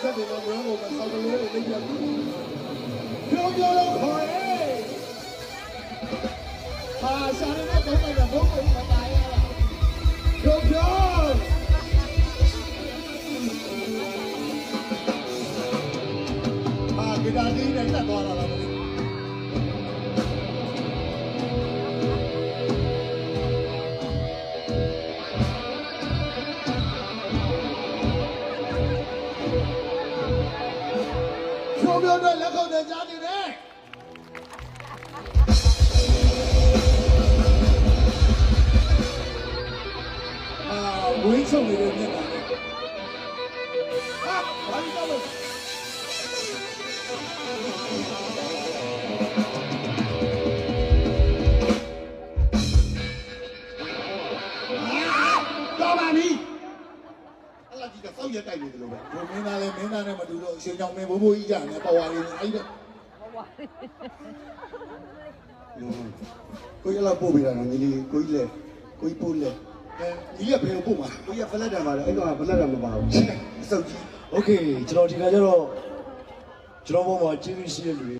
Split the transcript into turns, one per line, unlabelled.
ဆက်တယ်လို့ပြောလို့ဆောက်ကလေးတွေလိမ့်ပြပြောပြောလို့ခေါ်ရဲဟာရှာရတဲ့တော့တော့ဘုံဘုံမပါရလားပြောပြောဟာဂီတာလေးနဲ့တက်သွားတာလားပြောတော့လက်ခုပ်နဲ့ကြားနေတယ်ဝင်းချုံနေတဲ့မျက်နှာနဲ့ဟာဘာလို့လဲတော်ပါပြီအဲ့လာကြီးကစောက်ရက်တိုက်နေတယ်လို့ပဲဘုံမင်းသားလည်းမင်းသားနဲ့မတူတော့အရှင်ကြောင့်မင်းဘိုးဘိုးကြီးကြတယ်ပေါ်ဝါလေးအဲ့ဒါကိုရလာပို့ပြီးတာနော်ညီလေးကိုကြီးလေကိုကြီးပို့လေညီလေးကဘယ်ကိုပို့မှာကိုကြီးကဖလက်တံပါလေအဲ့တော့ဖလက်တံမပါဘူးအစုပ်ကြီးโอเคကျွန်တော်ဒီကကြတော့ကျွန်တော်ဘုံမှာကျေးဇူးရှိတဲ့လူတွေ